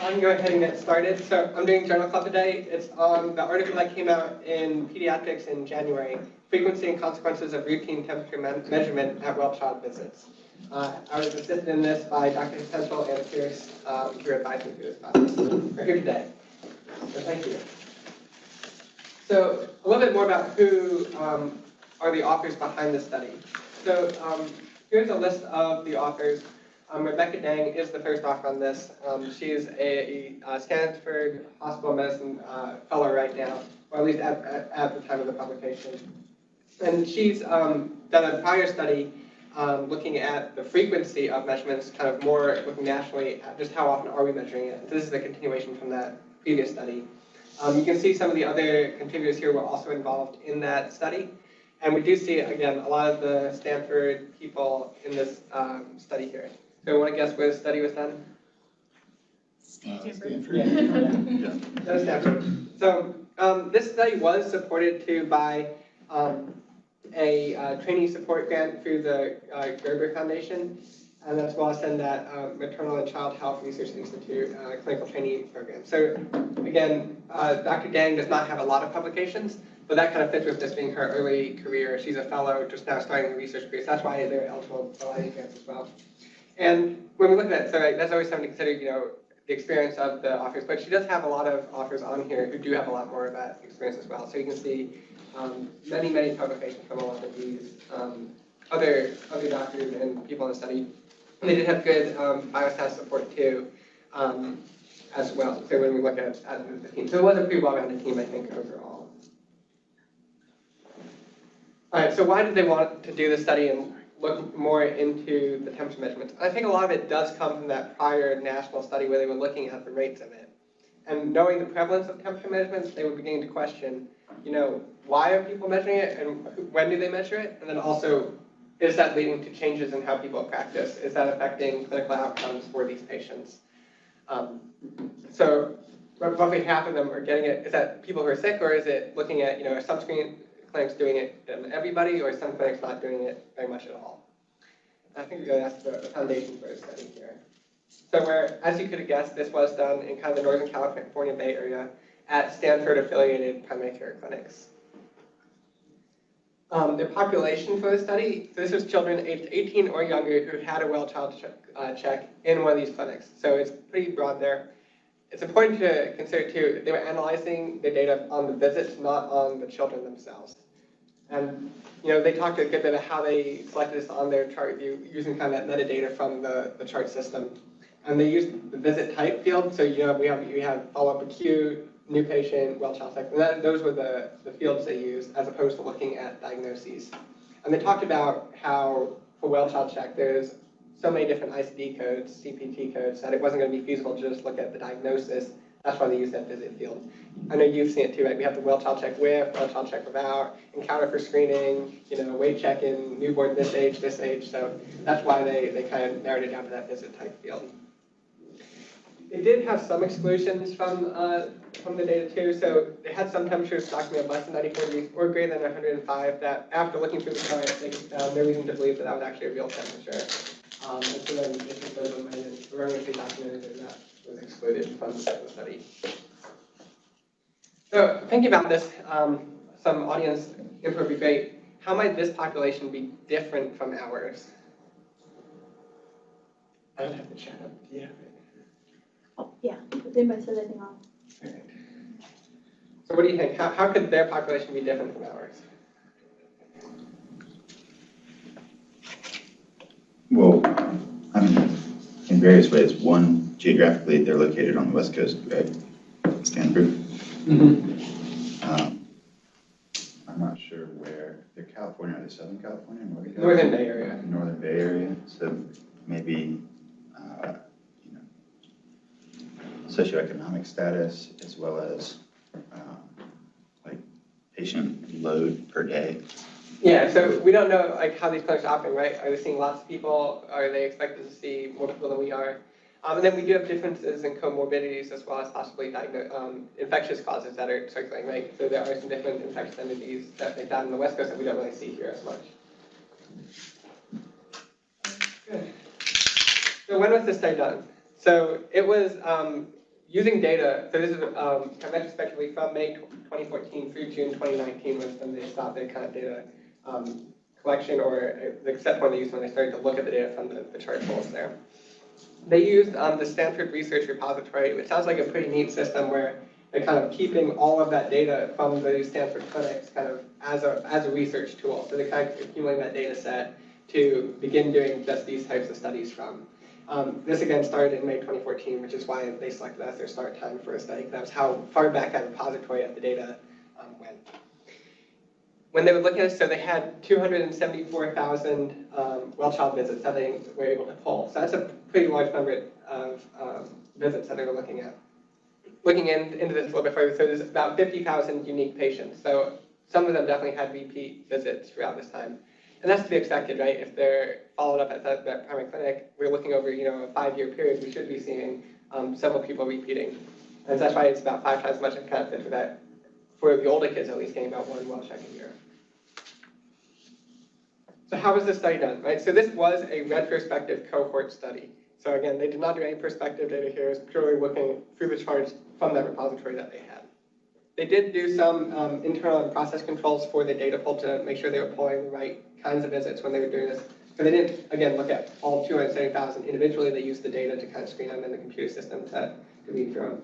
I can go ahead and get started. So I'm doing Journal Club today. It's on the article that came out in Pediatrics in January, Frequency and Consequences of Routine Temperature Measurement at Well-Child Visits. I was assisted in this by Dr. Henchel and Pierce, who advised me through this process. We're here today. So thank you. So a little bit more about who are the authors behind this study. So here's a list of the authors. Rebecca Dang is the first author on this. She's a Stanford Hospital Medicine fellow right now, or at least at the time of the publication. And she's done a prior study looking at the frequency of measurements, kind of more looking nationally at just how often are we measuring it. This is a continuation from that previous study. You can see some of the other contributors here were also involved in that study. And we do see, again, a lot of the Stanford people in this study here. So want to guess where the study was done? Stanford. Yeah. Stanford. So this study was supported too by a trainee support grant through the Gerber Foundation, and as well as in that Maternal and Child Health Research Institute clinical trainee program. So again, Dr. Dang does not have a lot of publications, but that kind of fits with this being her early career. She's a fellow just now starting the research career, so that's why they're eligible for life grants as well. And when we look at that, so that's always something to consider, the experience of the authors, but she does have a lot of authors on here who do have a lot more of that experience as well. So you can see many, many publications from a lot of these other doctors and people in the study. And they did have good biostat support too, as well. So when we look at the team, so it was a pretty well-rounded team, I think, overall. All right. So why did they want to do this study and look more into the temperature measurements? I think a lot of it does come from that prior national study where they were looking at the rates of it. And knowing the prevalence of temperature measurements, they were beginning to question, why are people measuring it and when do they measure it? And then also, is that leading to changes in how people practice? Is that affecting clinical outcomes for these patients? So roughly half of them are getting it. Is that people who are sick, or is it looking at, are some clinics doing it in everybody, or some clinics not doing it very much at all? I think that's the foundation for a study here. So where, as you could have guessed, this was done in kind of the Northern California Bay Area at Stanford-affiliated primary care clinics. The population for the study, so this was children aged 18 or younger who had a well-child check in one of these clinics. So it's pretty broad there. It's important to consider, too, that they were analyzing the data on the visits, not on the children themselves. And, they talked a good bit about how they selected this on their chart view using kind of that metadata from the chart system. And they used the visit type field. So, we have follow-up acute, new patient, well-child check. And those were the fields they used as opposed to looking at diagnoses. And they talked about how, for well-child check, there's so many different ICD codes, CPT codes, that it wasn't going to be feasible to just look at the diagnosis. That's why they use that visit field. I know you've seen it too, right? We have the well-child check with, well-child check without, encounter for screening, weight check in newborn this age. So that's why they kind of narrowed it down to that visit type field. They did have some exclusions from the data too. So they had some temperatures documented less than 94 degrees or greater than 105 that after looking through the chart, they found no reason to believe that that was actually a real temperature. And so then they took those and erroneously documented and that was excluded from the study. So thinking about this, some audience info would be great. How might this population be different from ours? I don't have the chat up. Do you have it? Oh, yeah. Did anybody say anything wrong? Okay. So what do you think? How could their population be different from ours? Well, in various ways. One, geographically, they're located on the West Coast, right? Stanford. Mm-hmm. I'm not sure where. They're California. Are they Southern California? Northern California? Northern Bay Area. Northern Bay Area. So maybe, socioeconomic status as well as patient load per day. Yeah, so we don't know how these clinics operate, right? Are they seeing lots of people? Are they expected to see more people than we are? And then we do have differences in comorbidities as well as possibly infectious causes that are circulating, right? So there are some different infectious entities that they found on the West Coast that we don't really see here as much. Good. So when was this study done? So it was using data, so this is retrospectively from May 2014 through June 2019 was when they stopped their kind of data collection, or the set point they used when they started to look at the data from the chart polls there. They used the Stanford Research Repository, which sounds like a pretty neat system where they're kind of keeping all of that data from the Stanford clinics kind of as a research tool. So they're kind of accumulating that data set to begin doing just these types of studies from. This again started in May 2014, which is why they selected as their start time for a study. That was how far back that repository of the data went. When they were looking at it, so they had 274,000 well-child visits that they were able to pull. So that's a pretty large number of visits that they were looking at. Looking into this a little bit further, so there's about 50,000 unique patients. So some of them definitely had repeat visits throughout this time. And that's to be expected, right? If they're followed up at that primary clinic, we're looking over, a 5-year period, we should be seeing several people repeating. And that's why it's about 5 times as much of a benefit for that, for the older kids at least, getting about 1 well check a year. So how was this study done, right? So this was a retrospective cohort study. So again, they did not do any prospective data here. It's purely looking through the charts from that repository that they had. They did do some internal and process controls for the data pull to make sure they were pulling the right kinds of visits when they were doing this. So they didn't, again, look at all 270,000 individually. They used the data to kind of screen them in the computer system to read through them.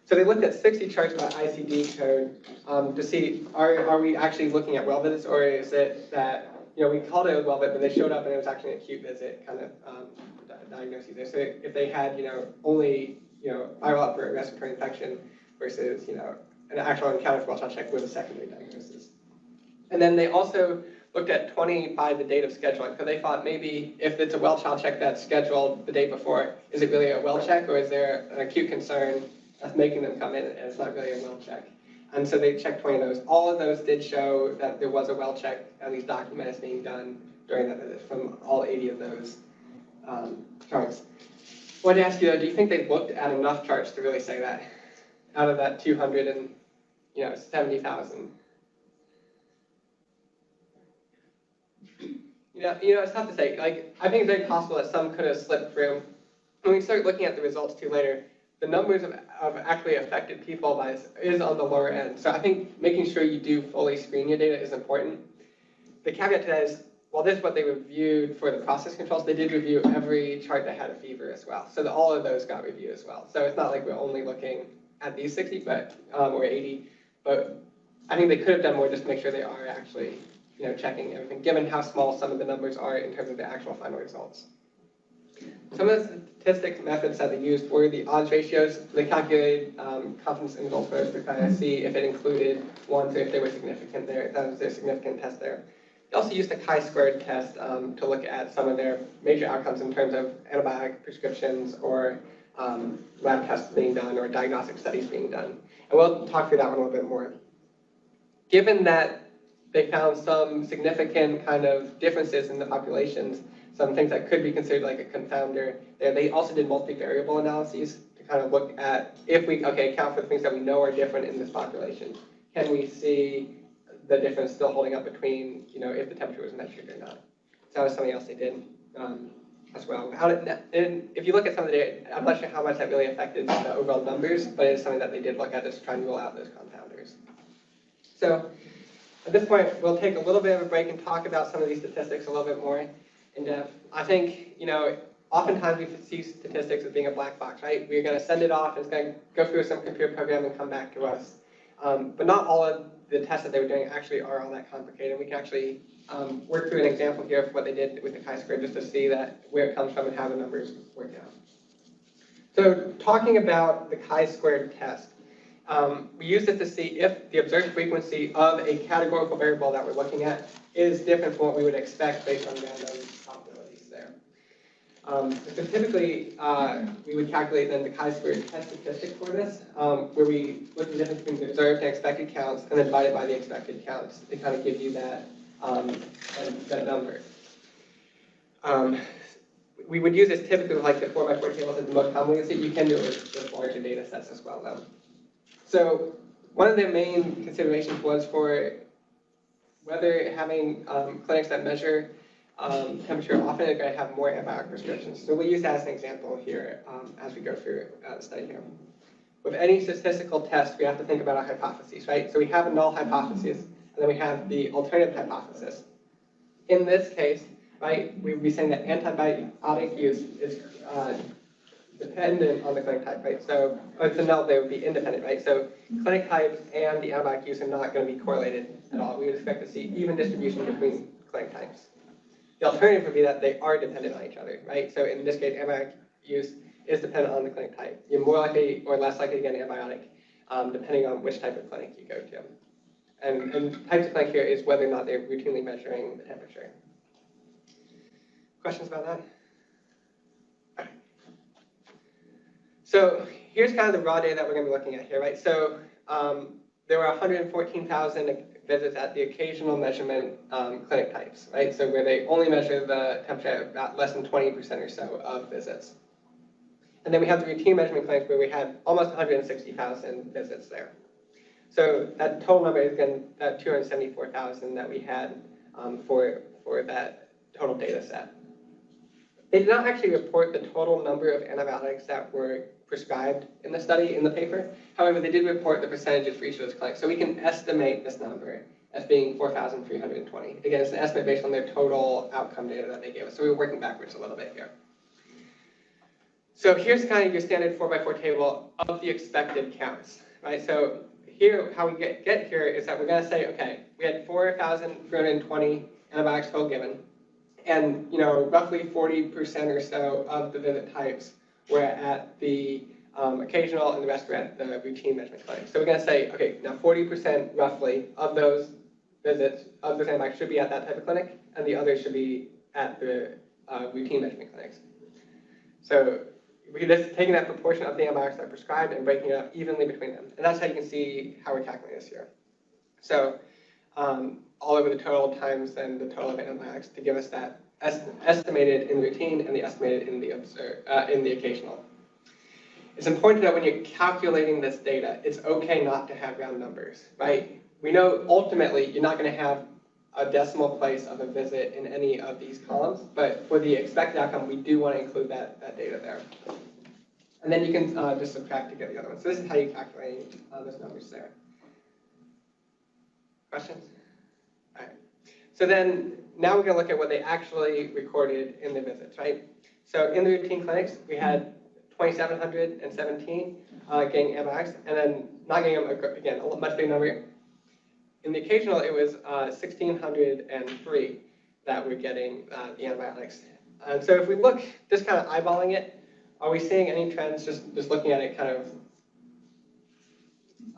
So they looked at 60 charts by ICD code to see, are we actually looking at well visits, or is it that, we called it a well visit, but they showed up and it was actually an acute visit kind of diagnosis there. So if they had, only, viral outbreak or respiratory infection versus, an actual encounter for well-child check with a secondary diagnosis. And then they also looked at 20 by the date of scheduling. So they thought maybe if it's a well-child check that's scheduled the day before, is it really a well check, or is there an acute concern that's making them come in and it's not really a well check? And so they checked 20 of those. All of those did show that there was a well check, at least documented as being done during that visit from all 80 of those charts. I wanted to ask you though, do you think they looked at enough charts to really say that out of that 270,000? It's tough to say. I think it's very possible that some could have slipped through. When we start looking at the results too later, the numbers of actually affected people by this is on the lower end. So I think making sure you do fully screen your data is important. The caveat to that is, while this is what they reviewed for the process controls, they did review every chart that had a fever as well. So all of those got reviewed as well. So it's not like we're only looking at these 60, but or 80. But I think they could have done more just to make sure they are actually checking everything, given how small some of the numbers are in terms of the actual final results. Some of the statistics methods that they used were the odds ratios. They calculated confidence intervals first to kind of see if it included ones or if they were significant there. That was their significant test there. They also used a chi-squared test to look at some of their major outcomes in terms of antibiotic prescriptions or lab tests being done or diagnostic studies being done. And we'll talk through that one a little bit more. Given that they found some significant kind of differences in the populations, some things that could be considered like a confounder there, they also did multivariable analyses to kind of look at if we, account for the things that we know are different in this population. Can we see the difference still holding up between, if the temperature was measured or not? So that was something else they did as well. And if you look at some of the data, I'm not sure how much that really affected the overall numbers, but it's something that they did look at just to try and rule out those confounders. So at this point, we'll take a little bit of a break and talk about some of these statistics a little bit more in depth. I think, oftentimes we see statistics as being a black box, right? We're going to send it off, and it's going to go through some computer program and come back to us. But not all of the tests that they were doing actually are all that complicated. We can actually work through an example here of what they did with the chi-square just to see that where it comes from and how the numbers work out. So talking about the chi-squared test, we use it to see if the observed frequency of a categorical variable that we're looking at is different from what we would expect based on random probabilities there. So typically, we would calculate then the chi-squared test statistic for this, where we look at the difference between the observed and expected counts and then divide it by the expected counts to kind of give you that, that number. We would use this typically with like the 4x4 tables as the most commonly used. You can do it with larger data sets as well, though. So one of the main considerations was for whether having clinics that measure temperature often are going to have more antibiotic prescriptions. So we use that as an example here as we go through the study here. with any statistical test, we have to think about our hypotheses, right? So we have a null hypothesis, and then we have the alternative hypothesis. In this case, right, we would be saying that antibiotic use is dependent on the clinic type, right? So, it's a null, they would be independent, right? So clinic types and the antibiotic use are not going to be correlated at all. We would expect to see even distribution between clinic types. The alternative would be that they are dependent on each other, right? So in this case, antibiotic use is dependent on the clinic type. You're more likely or less likely to get an antibiotic depending on which type of clinic you go to. And types of clinic here is whether or not they're routinely measuring the temperature. Questions about that? Okay. So here's kind of the raw data that we're going to be looking at here, right? So there were 114,000 visits at the occasional measurement clinic types, right? So where they only measure the temperature at about less than 20% or so of visits. And then we have the routine measurement clinics where we had almost 160,000 visits there. So that total number is again that 274,000 that we had for that total data set. They did not actually report the total number of antibiotics that were prescribed in the study in the paper. However, they did report the percentages for each of those clinics. So we can estimate this number as being 4,320. Again, it's an estimate based on their total outcome data that they gave us. So we're working backwards a little bit here. So here's kind of your standard 4x4 table of the expected counts, right? So here, how we get here is that we're going to say, okay, we had 4,320 antibiotics total given, and roughly 40% or so of the visit types were at the occasional, and the rest were at the routine measurement clinic. So we're going to say, okay, now 40% roughly of those visits of those antibiotics should be at that type of clinic, and the others should be at the routine measurement clinics. So we're just taking that proportion of the antibiotics that are prescribed and breaking it up evenly between them. And that's how you can see how we're calculating this here. So all over the total times and the total of antibiotics to give us that estimated in the routine and the estimated in the occasional. It's important to know when you're calculating this data, it's okay not to have round numbers, right? We know ultimately you're not going to have a decimal place of a visit in any of these columns, but for the expected outcome, we do want to include that data there. And then you can just subtract to get the other one. So this is how you calculate those numbers there. Questions? All right. So then now we're going to look at what they actually recorded in the visits, right? So in the routine clinics, we had 2,717 getting antibiotics, and then not getting them, again, a much bigger number. In the occasional, it was 1,603 that were getting the antibiotics. And so if we look, just kind of eyeballing it, are we seeing any trends just looking at it kind of,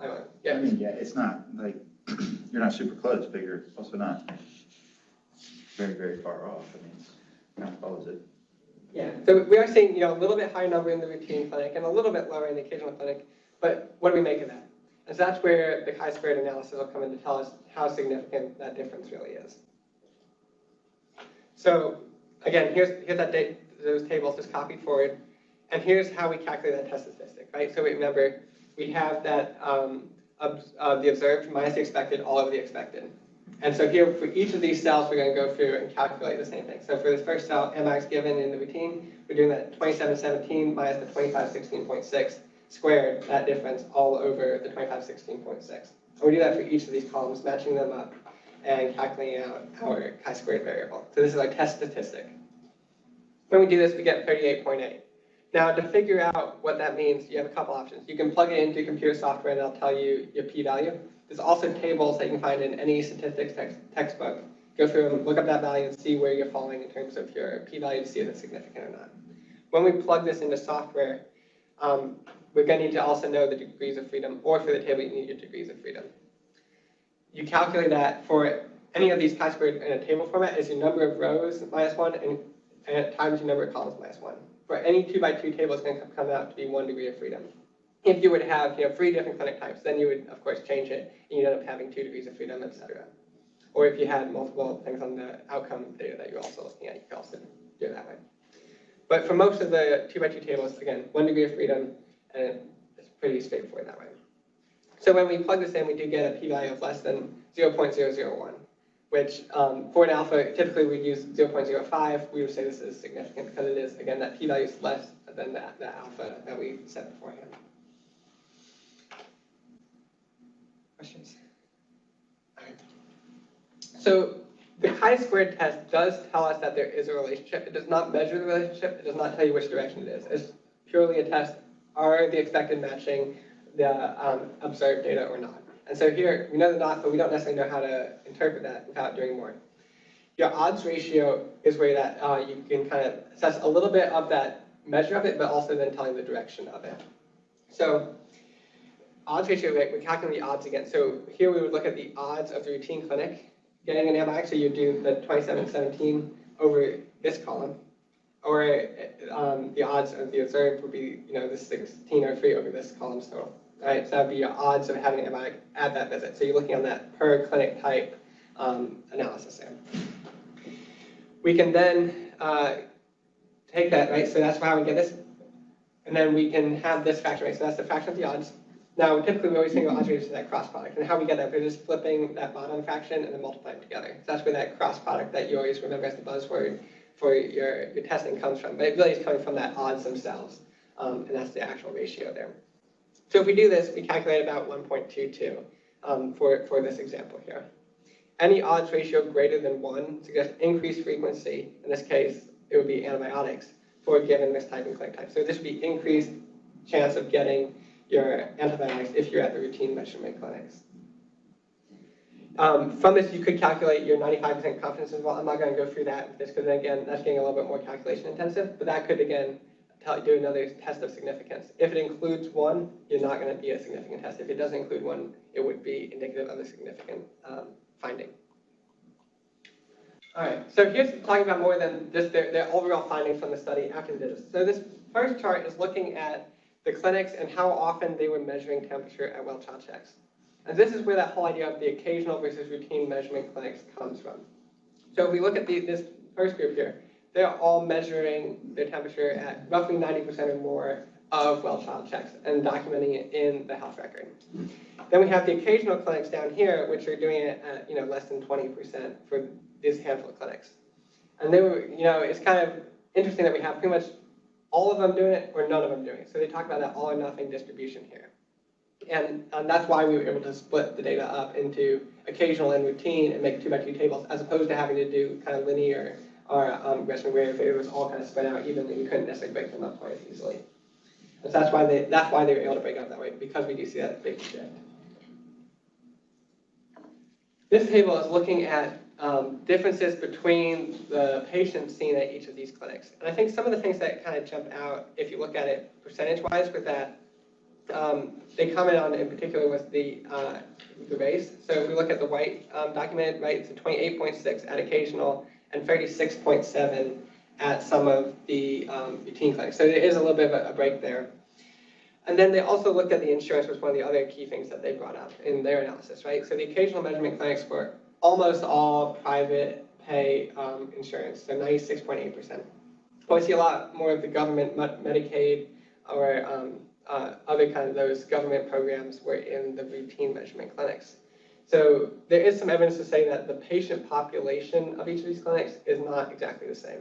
I don't know, yeah. I mean, yeah, it's not like, you're not super close, but you're also not very, very far off. I mean, it kind of follows it. Yeah, so we are seeing a little bit higher number in the routine clinic and a little bit lower in the occasional clinic, but what do we make of that? And so that's where the chi-squared analysis will come in to tell us how significant that difference really is. So again, here's those tables just copied forward, and here's how we calculate that test statistic, right? So remember, we have that the observed minus the expected all over the expected. And so here, for each of these cells, we're going to go through and calculate the same thing. So for this first cell, antibiotics given in the routine, we're doing that 2717 minus the 2516.6 squared, that difference all over the 2516.6. And we do that for each of these columns, matching them up and calculating out our chi-squared variable. So this is our test statistic. When we do this, we get 38.8. Now, to figure out what that means, you have a couple options. You can plug it into computer software, and it'll tell you your p-value. There's also tables that you can find in any statistics textbook. Go through and look up that value and see where you're falling in terms of your p-value to see if it's significant or not. When we plug this into software, we're going to need to also know the degrees of freedom, or for the table, you need your degrees of freedom. You calculate that for any of these chi-squared in a table format as your number of rows minus 1 and times your number of columns minus 1. For any 2x2 table, it's going to come out to be 1 degree of freedom. If you would have 3 different clinic types, then you would, of course, change it, and you'd end up having 2 degrees of freedom, etc. Or if you had multiple things on the outcome data that you're also looking at, you could also do it that way. But for most of the 2x2 tables, again, 1 degree of freedom, and it's pretty straightforward that way. So when we plug this in, we do get a p-value of less than 0.001, which for an alpha, typically we'd use 0.05. We would say this is significant because it is, again, that p-value is less than the alpha that we set beforehand. Questions? All right. So the chi-squared test does tell us that there is a relationship. It does not measure the relationship. It does not tell you which direction it is. It's purely a test. Are the expected matching the observed data or not? And so here, we know they're not, but we don't necessarily know how to interpret that without doing more. Your odds ratio is where that you can kind of assess a little bit of that measure of it, but also then telling the direction of it. So odds ratio, we're calculating the odds again. So here we would look at the odds of the routine clinic getting an antibiotic. So you do the 2717 over this column, or the odds of the observed would be, the 1603 over this column total. Right? So that would be your odds of having an antibiotic at that visit. So you're looking on that per clinic type analysis there. We can then take that, right? So that's how we get this. And then we can have this fraction, right? So that's the fraction of the odds. Now, typically we always think of odds ratio as that cross product. And how we get that, we're just flipping that bottom fraction and then multiplying them together. So that's where that cross product that you always remember as the buzzword for your testing comes from. But it really is coming from that odds themselves. And that's the actual ratio there. So if we do this, we calculate about 1.22 for this example here. Any odds ratio greater than 1 suggests increased frequency. In this case, it would be antibiotics for a given mistype and clinic type. So this would be increased chance of getting your antibiotics if you're at the routine measurement clinics. From this, you could calculate your 95% confidence interval. I'm not going to go through that because then again, that's getting a little bit more calculation intensive, but that could again do another test of significance. If it includes 1, you're not going to be a significant test. If it doesn't include 1, it would be indicative of a significant finding. All right, so here's talking about more than just their overall findings from the study after this. So this first chart is looking at the clinics and how often they were measuring temperature at well child checks. And this is where that whole idea of the occasional versus routine measurement clinics comes from. So if we look at this first group here, they're all measuring their temperature at roughly 90% or more of well child checks and documenting it in the health record. Then we have the occasional clinics down here, which are doing it at less than 20% for this handful of clinics. And they were, it's kind of interesting that we have pretty much all of them doing it or none of them doing it. So they talk about that all or nothing distribution here. And that's why we were able to split the data up into occasional and routine and make 2x2 tables, as opposed to having to do kind of linear or regression where if it was all kind of spread out evenly, we couldn't necessarily break them up quite as easily. And so that's why they were able to break up that way, because we do see that big shift. This table is looking at differences between the patients seen at each of these clinics. And I think some of the things that kind of jump out, if you look at it percentage-wise with that, they comment on in particular was the race. So if we look at the white documented, right, it's a 28.6 at occasional and 36.7 at some of the routine clinics. So there is a little bit of a break there. And then they also looked at the insurance, was one of the other key things that they brought up in their analysis, right? So the occasional measurement clinics were almost all private pay insurance, so 96.8%. But we see a lot more of the government, Medicaid, or other kind of those government programs were in the routine measurement clinics. So there is some evidence to say that the patient population of each of these clinics is not exactly the same.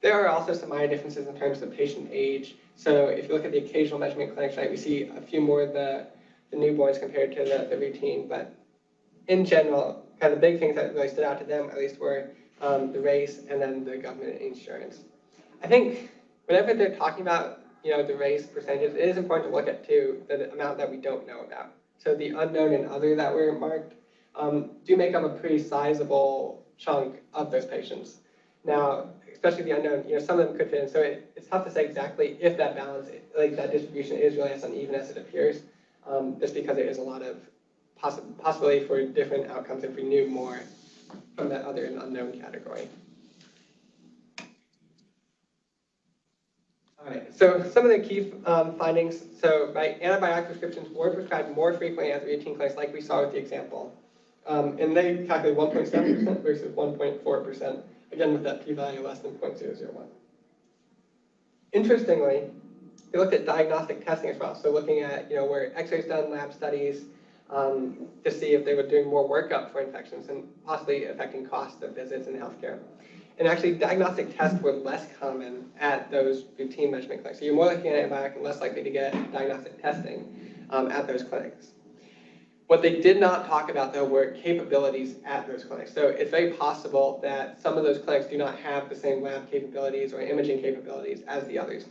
There are also some minor differences in terms of patient age. So if you look at the occasional measurement clinics, right, we see a few more of the newborns compared to the routine. But in general, kind of the big things that really stood out to them, at least, were the race and then the government insurance. I think whenever they're talking about the race percentages, it is important to look at too the amount that we don't know about. So the unknown and other that were marked do make up a pretty sizable chunk of those patients. Now, especially the unknown, some of them could fit in. So it's tough to say exactly if that balance, like that distribution, is really as uneven as it appears, just because there is a lot of possibility for different outcomes if we knew more from that other and unknown category. All right, so some of the key findings. So, right, antibiotic prescriptions were prescribed more frequently at the routine clinics, like we saw with the example. And they calculated 1.7% versus 1.4%, again with that p-value less than 0.001. Interestingly, they looked at diagnostic testing as well. So looking at where x-rays done, lab studies, to see if they were doing more workup for infections and possibly affecting costs of visits in healthcare. And actually, diagnostic tests were less common at those routine measurement clinics. So you're more looking at antibiotic and less likely to get diagnostic testing at those clinics. What they did not talk about, though, were capabilities at those clinics. So it's very possible that some of those clinics do not have the same lab capabilities or imaging capabilities as the others.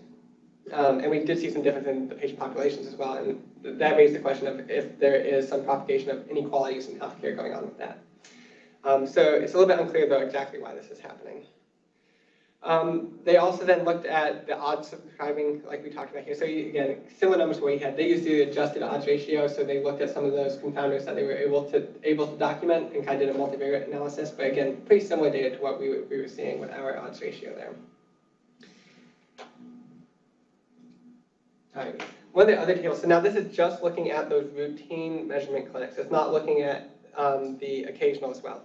And we did see some difference in the patient populations as well, and that raised the question of if there is some propagation of inequalities in healthcare going on with that. So it's a little bit unclear, though, exactly why this is happening. They also then looked at the odds of prescribing, like we talked about here. So again, similar numbers to what we had. They used the adjusted odds ratio, so they looked at some of those confounders that they were able to document and kind of did a multivariate analysis. But again, pretty similar data to what we were seeing with our odds ratio there. All right. One of the other tables. So now this is just looking at those routine measurement clinics. It's not looking at the occasional as well.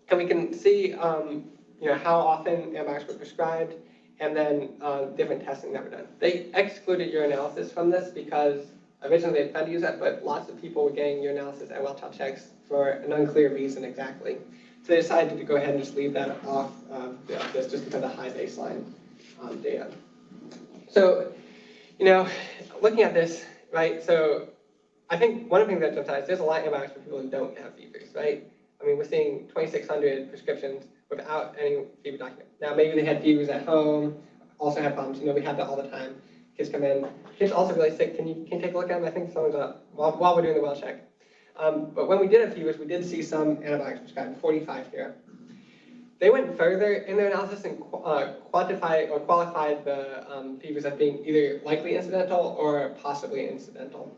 And we can see how often antibiotics were prescribed, and then different testing that were done. They excluded urinalysis from this because originally they planned to use that, but lots of people were getting urinalysis at well-child checks for an unclear reason exactly. So they decided to go ahead and just leave that off this just because of the high baseline data. So, looking at this, right, so I think one of the things that jumps out is there's a lot of antibiotics for people who don't have fevers, right? I mean, we're seeing 2,600 prescriptions without any fever document. Now, maybe they had fevers at home, also had problems. We have that all the time. Kids come in. Kids also really sick. Can you take a look at them? I think someone's up while we're doing the well check. But when we did have fevers, we did see some antibiotics prescribed, 45 here. They went further in their analysis and quantified or qualified the fevers as being either likely incidental or possibly incidental.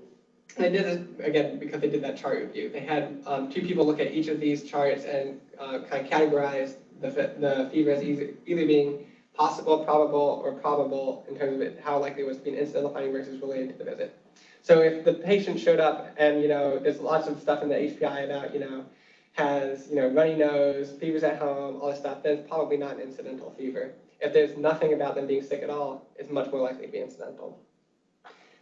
And they did this, again, because they did that chart review. They had 2 people look at each of these charts and kind of categorize the fever as either being possible, probable, or probable in terms of how likely it was to be an incidental finding versus related to the visit. So if the patient showed up and, there's lots of stuff in the HPI about, has, runny nose, fevers at home, all this stuff, then it's probably not an incidental fever. If there's nothing about them being sick at all, it's much more likely to be incidental.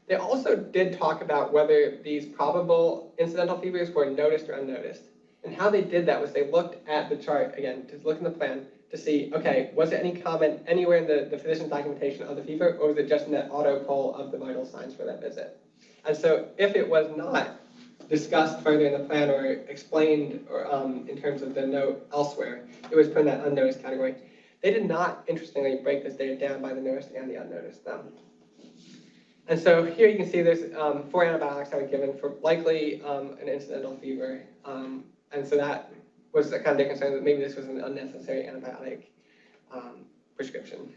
They also did talk about whether these probable incidental fevers were noticed or unnoticed. And how they did that was they looked at the chart, again, to look in the plan, to see, okay, was there any comment anywhere in the physician's documentation of the fever, or was it just in that auto poll of the vital signs for that visit? And so if it was not discussed further in the plan or explained or, in terms of the note elsewhere, it was put in that unnoticed category. They did not, interestingly, break this data down by the noticed and the unnoticed, though. And so here you can see there's 4 antibiotics that were given for likely an incidental fever. And so that was kind of their concern that maybe this was an unnecessary antibiotic prescription.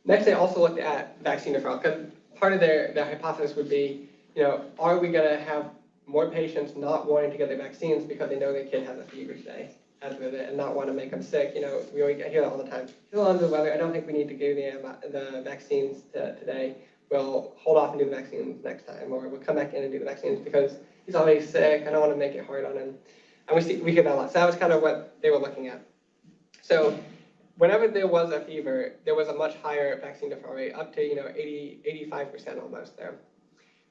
Next, they also looked at vaccine deferral, because part of their hypothesis would be, are we going to have more patients not wanting to get their vaccines because they know their kid has a fever today and not want to make them sick? We always hear that all the time. Feel under the weather. I don't think we need to give the vaccines today. We'll hold off and do the vaccines next time, or we'll come back in and do the vaccines because he's already sick. I don't want to make it hard on him. And we hear that a lot. So that was kind of what they were looking at. So whenever there was a fever, there was a much higher vaccine deferral rate, up to 85% almost there.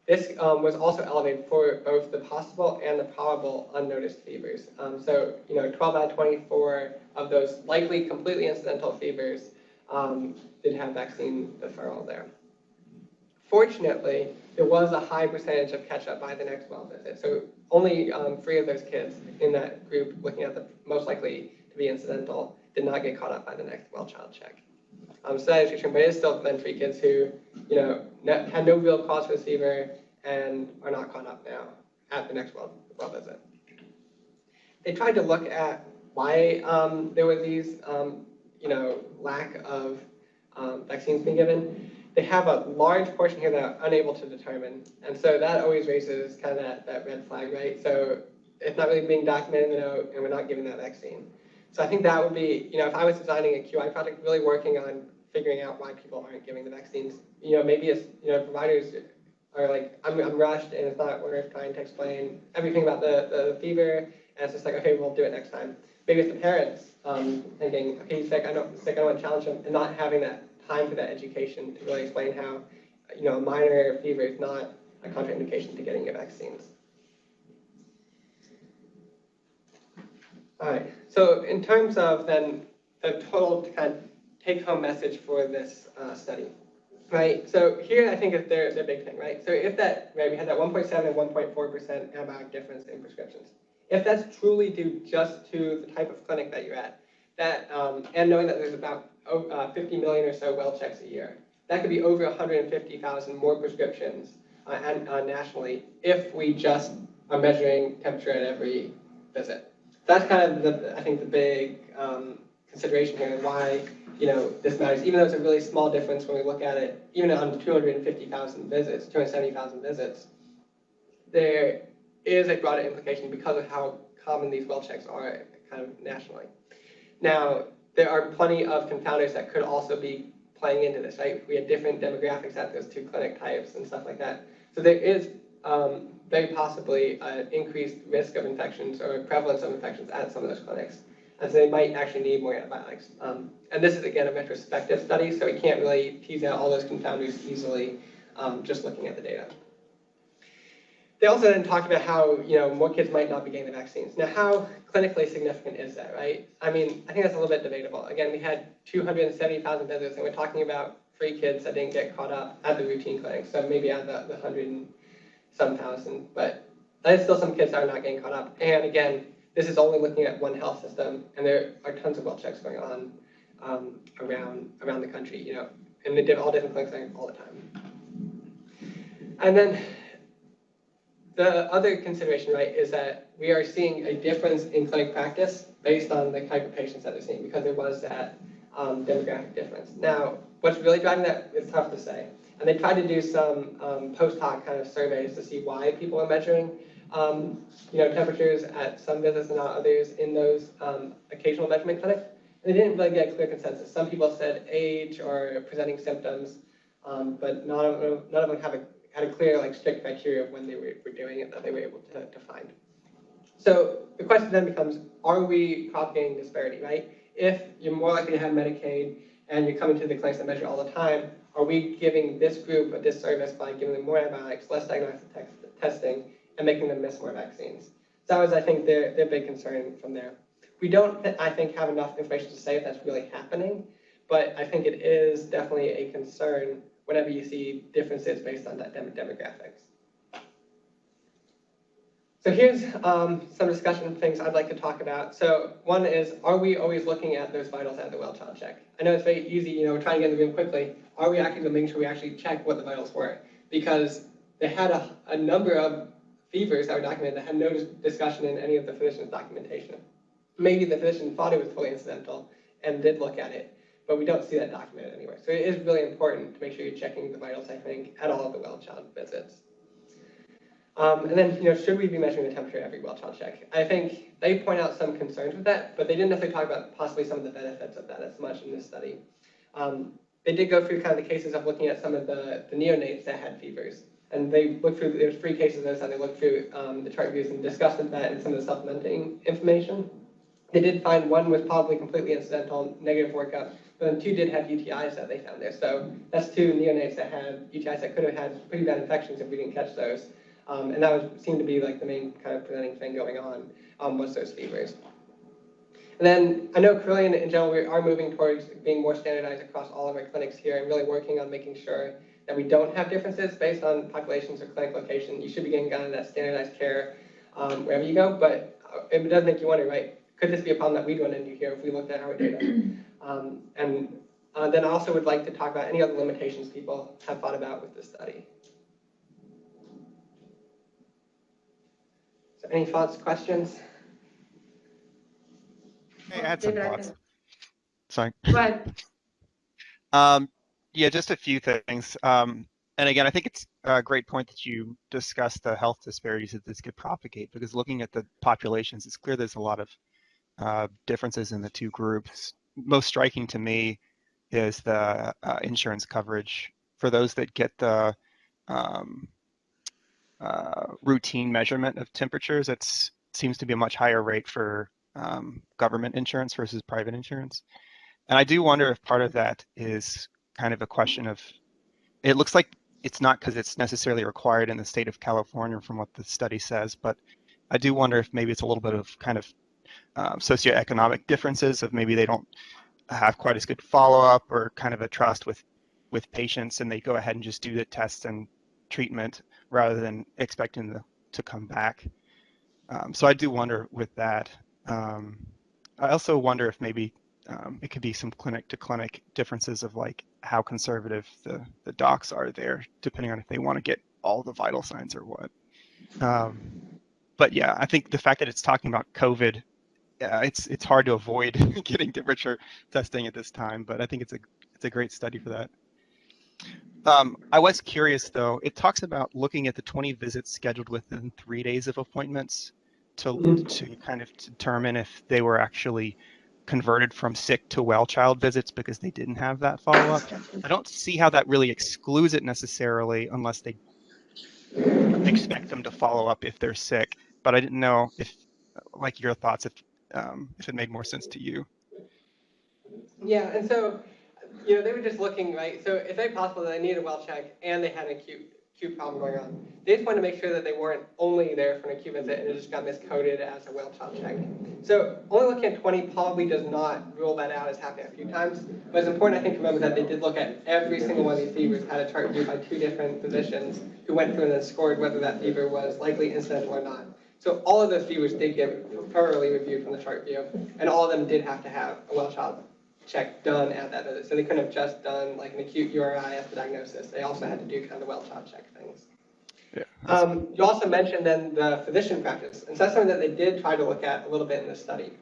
This was also elevated for both the possible and the probable unnoticed fevers. So 12 out of 24 of those likely completely incidental fevers did have vaccine deferral there. Fortunately, there was a high percentage of catch-up by the next well visit. So only 3 of those kids in that group looking at the most likely to be incidental did not get caught up by the next well-child check. So that is extreme, but it is still meant 3 kids who, had no real cause for this fever and are not caught up now at the next well visit. They tried to look at why there were these, lack of vaccines being given. They have a large portion here that are unable to determine, and so that always raises kind of that red flag, right? So it's not really being documented in the note, and we're not giving that vaccine. So I think that would be, if I was designing a QI project, really working on figuring out why people aren't giving the vaccines. Maybe it's, providers are like, I'm rushed, and it's not worth trying to explain everything about the fever, and it's just like, okay, we'll do it next time. Maybe it's the parents thinking, okay, he's sick, I don't want to challenge him, and not having that time for that education to really explain how, a minor fever is not a contraindication to getting your vaccines. All right, so in terms of then the total kind of take-home message for this study. right? So here I think is their big thing, right? So if that, right, we had that 1.7 and 1.4% antibiotic difference in prescriptions. If that's truly due just to the type of clinic that you're at, and knowing that there's about 50 million or so well checks a year, that could be over 150,000 more prescriptions nationally if we just are measuring temperature at every visit. That's kind of I think the big consideration here and why this matters. Even though it's a really small difference when we look at it, even on 250,000 visits, 270,000 visits, there is a broader implication because of how common these well checks are kind of nationally. Now, there are plenty of confounders that could also be playing into this, right? We had different demographics at those two clinic types and stuff like that. So there is very possibly an increased risk of infections or prevalence of infections at some of those clinics. And so they might actually need more antibiotics. And this is, again, a retrospective study, so we can't really tease out all those confounders easily just looking at the data. They also then talked about how more kids might not be getting the vaccines. Now, how clinically significant is that, right? I mean, I think that's a little bit debatable. Again, we had 270,000 visits, and we're talking about 3 kids that didn't get caught up at the routine clinic, so maybe out of the 100 and some thousand, but there's still some kids that are not getting caught up. And again, this is only looking at one health system, and there are tons of well checks going on around the country, and they did all different clinics all the time. And then the other consideration, right, is that we are seeing a difference in clinic practice based on the type of patients that they're seeing, because there was that demographic difference. Now, what's really driving that is tough to say. And they tried to do some post hoc kind of surveys to see why people are measuring temperatures at some visits and not others in those occasional measurement clinics. And they didn't really get a clear consensus. Some people said age or presenting symptoms, but none of them had a clear, strict criteria of when they were doing it that they were able to find. So the question then becomes, are we propagating disparity, right? If you're more likely to have Medicaid and you're coming to the clinics that measure all the time, are we giving this group a disservice by giving them more antibiotics, less diagnostic testing, and making them miss more vaccines? So that was, I think, their big concern from there. We don't, I think, have enough information to say if that's really happening, but I think it is definitely a concern whenever you see differences based on that demographics. So here's some discussion things I'd like to talk about. So one is, are we always looking at those vitals at the well child check? I know it's very easy, we're trying to get in the room quickly. Are we actually making sure we actually check what the vitals were? Because they had a number of fevers that were documented that had no discussion in any of the physician's documentation. Maybe the physician thought it was totally incidental and did look at it, but we don't see that documented anywhere. So it is really important to make sure you're checking the vitals, I think, at all of the well child visits. And then, should we be measuring the temperature every well child check? I think they point out some concerns with that, but they didn't necessarily talk about possibly some of the benefits of that as much in this study. They did go through kind of the cases of looking at some of the neonates that had fevers. And they looked through, there's 3 cases of this, and they looked through the chart reviews and discussed that in some of the supplementing information. They did find one was probably completely incidental, negative workup, but then 2 did have UTIs that they found there. So that's 2 neonates that had UTIs that could have had pretty bad infections if we didn't catch those. And that seemed to be the main kind of presenting thing going on was those fevers. And then I know Carilion in general, we are moving towards being more standardized across all of our clinics here and really working on making sure that we don't have differences based on populations or clinic location. You should be getting kind of that standardized care wherever you go, but it does make you wonder, right? Could this be a problem that we'd run into here if we looked at our data? And then I also would like to talk about any other limitations people have thought about with this study. So any thoughts, questions? Hey, I had some thoughts. Sorry. Go ahead. Yeah, just a few things. And again, I think it's a great point that you discussed the health disparities that this could propagate, because looking at the populations, it's clear there's a lot of differences in the 2 groups. Most striking to me is the insurance coverage for those that get the routine measurement of temperatures. It seems to be a much higher rate for government insurance versus private insurance. And I do wonder if part of that is kind of a question of, it looks like it's not because it's necessarily required in the state of California from what the study says, but I do wonder if maybe it's a little bit of kind of socioeconomic differences of maybe they don't have quite as good follow-up or kind of a trust with with patients and they go ahead and just do the tests and treatment rather than expecting to come back. So I do wonder with that. I also wonder if maybe it could be some clinic to clinic differences of like how conservative the docs are there, depending on if they want to get all the vital signs or what. But yeah, I think the fact that it's talking about COVID, it's hard to avoid getting temperature testing at this time, but I think it's a great study for that. I was curious though, it talks about looking at the 20 visits scheduled within 3 days of appointments to kind of determine if they were actually converted from sick to well child visits because they didn't have that follow-up. I don't see how that really excludes it necessarily unless they expect them to follow up if they're sick. But I didn't know if, like, your thoughts, if it made more sense to you. Yeah, and so, they were just looking, right? So it's very possible that they needed a well check and they had an acute problem going on. They just wanted to make sure that they weren't only there for an acute visit and it just got miscoded as a well child check. So only looking at 20 probably does not rule that out as happening a few times. But it's important, I think, to remember that they did look at every single one of these fevers, had a chart reviewed by 2 different physicians who went through and then scored whether that fever was likely incidental or not. So all of those fevers did get thoroughly reviewed from the chart view, and all of them did have to have a well child check done at that visit. So they couldn't have just done like an acute URI as the diagnosis. They also had to do kind of the well child check things. Yeah. You also mentioned then the physician practice. And so that's something that they did try to look at a little bit in this study.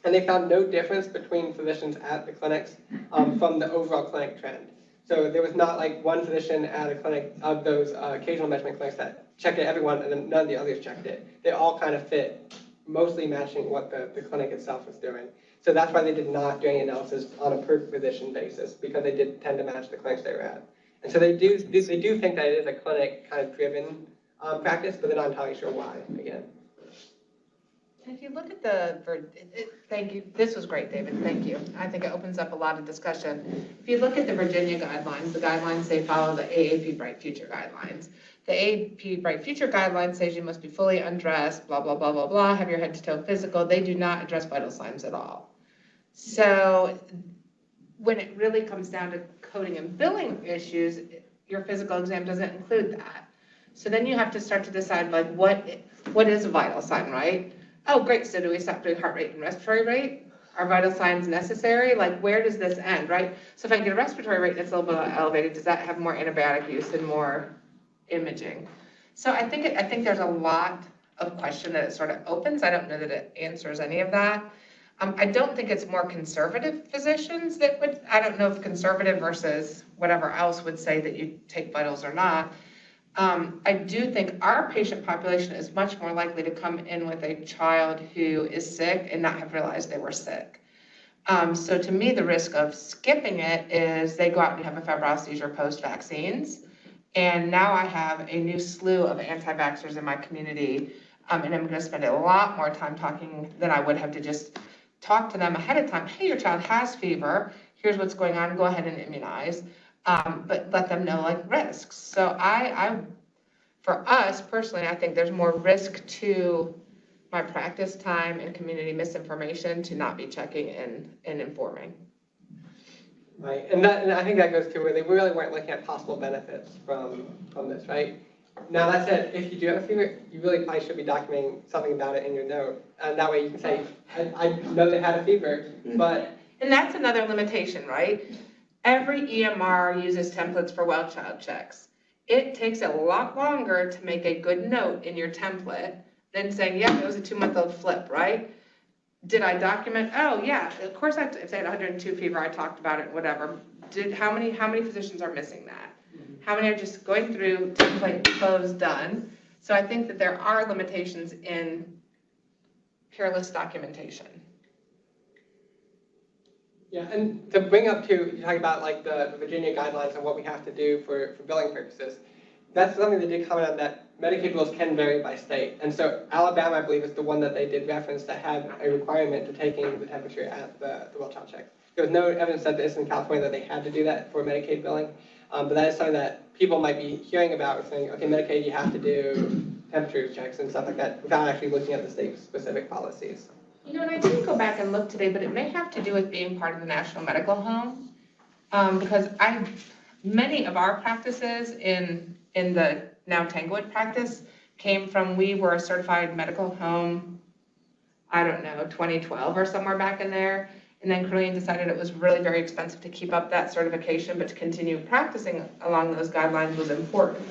And they found no difference between physicians at the clinics from the overall clinic trend. So there was not like one physician at a clinic of those occasional measurement clinics that checked it everyone and then none of the others checked it. They all kind of fit, mostly matching what the clinic itself was doing. So that's why they did not do any analysis on a per physician basis, because they did tend to match the clinics they were at. And so they do think that it is a clinic kind of driven practice, but they're not entirely sure why, again. If you look at thank you, this was great, David, thank you. I think it opens up a lot of discussion. If you look at the Virginia guidelines, the guidelines say follow the AAP Bright Future guidelines. The AAP Bright Future guidelines says you must be fully undressed, blah, blah, blah, blah, blah, have your head to toe physical. They do not address vital signs at all. So when it really comes down to coding and billing issues, your physical exam doesn't include that. So then you have to start to decide, like, what is a vital sign, right? Oh, great, so do we stop doing heart rate and respiratory rate? Are vital signs necessary? Like, where does this end, right? So if I get a respiratory rate that's a little bit elevated, does that have more antibiotic use and more imaging? So I think there's a lot of question that it sort of opens. I don't know that it answers any of that. I don't think it's more conservative physicians that would, I don't know if conservative versus whatever else would say that you take vitals or not. I do think our patient population is much more likely to come in with a child who is sick and not have realized they were sick. So to me, the risk of skipping it is they go out and have a febrile seizure post-vaccines. And now I have a new slew of anti-vaxxers in my community. And I'm going to spend a lot more time talking than I would have to just talk to them ahead of time. Hey, your child has fever. Here's what's going on. Go ahead and immunize. But let them know like risks. So for us personally, I think there's more risk to my practice time and community misinformation to not be checking and informing. Right, and I think that goes to where they really weren't looking at possible benefits from this, right? Now that said, if you do have a fever, you really probably should be documenting something about it in your note. And that way you can say, I know they had a fever, but... And that's another limitation, right? Every EMR uses templates for well child checks. It takes a lot longer to make a good note in your template than saying, yeah, it was a 2-month-old flip, right? Did I document? Oh, yeah, of course if they had 102 fever, I talked about it, whatever. How many physicians are missing that? How many are just going through template, closed, done? So I think that there are limitations in careless documentation. Yeah, and to bring up to, you talk about like the Virginia guidelines and what we have to do for billing purposes. That's something they did comment on, that Medicaid rules can vary by state. And so Alabama, I believe, is the one that they did reference that had a requirement to taking the temperature at the well child check. There was no evidence that this in California that they had to do that for Medicaid billing. But that is something that people might be hearing about, saying, okay, Medicaid, you have to do temperature checks and stuff like that without actually looking at the state-specific policies. You know, and I didn't go back and look today, but it may have to do with being part of the National Medical Home, because many of our practices in the now Tanglewood practice came from, we were a certified medical home, I don't know, 2012 or somewhere back in there. And then Carilion decided it was really very expensive to keep up that certification, but to continue practicing along those guidelines was important.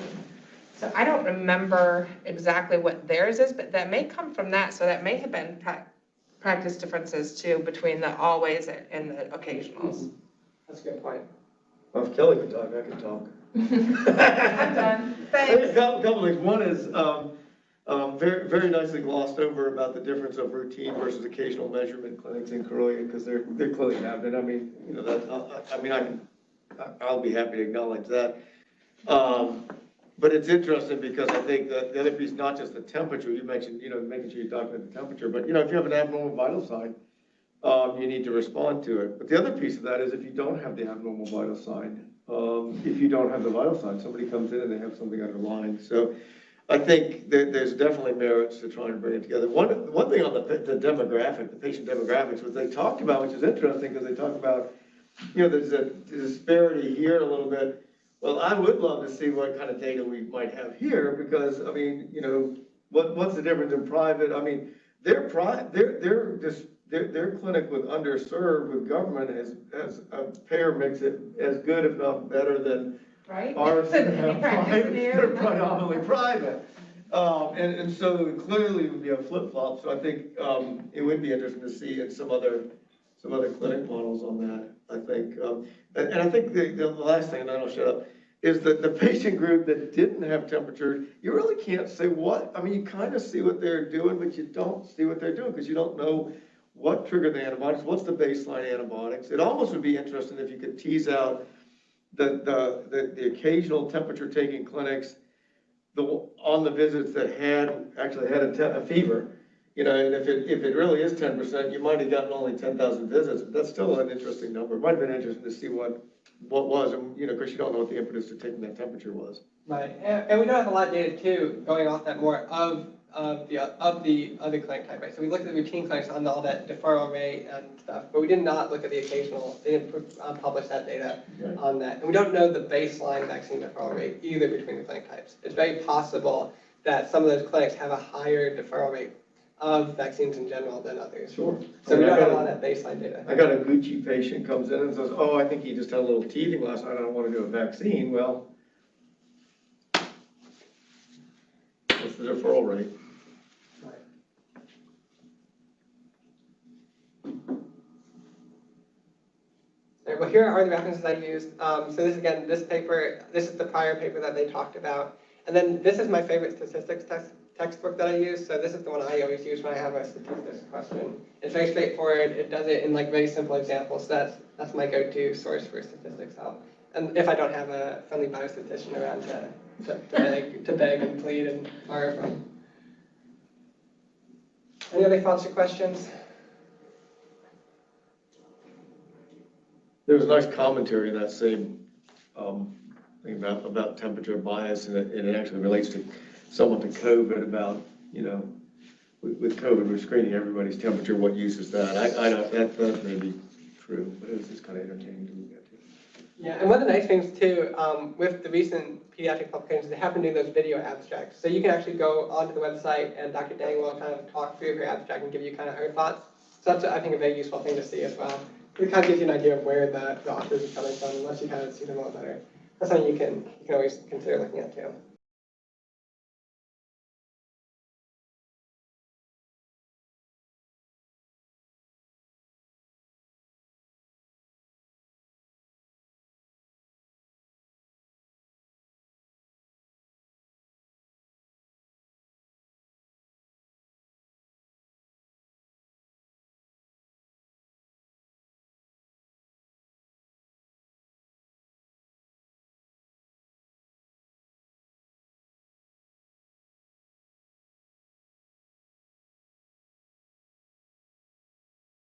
So I don't remember exactly what theirs is, but that may come from that. So that may have been practice differences too between the always and the occasionals. That's a good point. Well, if Kelly can talk, I can talk. I'm done. I think Thanks. a couple things. One is very, very nicely glossed over about the difference of routine versus occasional measurement clinics in Carilion, because they're clearly happening. I mean, you know, that, I'll be happy to acknowledge that. But it's interesting because I think that the other piece, not just the temperature, you mentioned, you know, making sure you document the temperature, but, you know, if you have an abnormal vital sign, you need to respond to it. But the other piece of that is if you don't have the abnormal vital sign, if you don't have the vital sign, somebody comes in and they have something underlying. So I think that there's definitely merits to trying to bring it together. One thing on the demographic, the patient demographics, what they talked about, which is interesting because they talk about, you know, there's a disparity here a little bit. Well, I would love to see what kind of data we might have here because, I mean, you know, what's the difference in private? I mean, their clinic with underserved with government has a payer makes it as good, if not better, than Right? ours that have Practice in private, here. that are predominantly private. And so clearly it would be a flip-flop. So I think it would be interesting to see in some other clinic models on that, I think. And I think the last thing, and then I'll shut up, is that the patient group that didn't have temperature, you really can't say what, I mean, you kind of see what they're doing, but you don't see what they're doing because you don't know what triggered the antibiotics, what's the baseline antibiotics. It almost would be interesting if you could tease out the occasional temperature taking clinics on the visits that actually had a fever. You know, and if it really is 10%, you might have gotten only 10,000 visits, but that's still an interesting number. It might have been interesting to see what was, and, you know, because you don't know what the impetus to taking that temperature was. Right, and we don't have a lot of data too, going off that more of the other clinic type, right? So we looked at the routine clinics on all that deferral rate and stuff, but we did not look at the occasional, they didn't publish that data on that. And we don't know the baseline vaccine deferral rate either between the clinic types. It's very possible that some of those clinics have a higher deferral rate of vaccines in general than others. Sure. So we don't have a lot of that baseline data. I got a Gucci patient comes in and says, oh, I think he just had a little teething last night, I don't want to do a vaccine. Well, what's the deferral rate? Right, well, here are the references I used. So this again, this is the prior paper that they talked about. And then this is my favorite statistics textbook that I use. So this is the one I always use when I have a statistics question. It's very straightforward. It does it in like very simple examples. So that's my go-to source for statistics help. And if I don't have a friendly biostatistician around to beg and plead and borrow from. Any other thoughts or questions? There was a nice commentary in that same thing about temperature bias, and it actually relates to somewhat to COVID about, you know, with COVID, we're screening everybody's temperature. What use is that? I don't, that may be true, but it was just kind of entertaining to look at too. Yeah, and one of the nice things too, with the recent pediatric publications, they happen to do those video abstracts. So you can actually go onto the website and Dr. Dang will kind of talk through her abstract and give you kind of her thoughts. So that's, I think, a very useful thing to see as well. It kind of gives you an idea of where the authors are coming from, unless you kind of see them a little better. That's something you can always consider looking at too.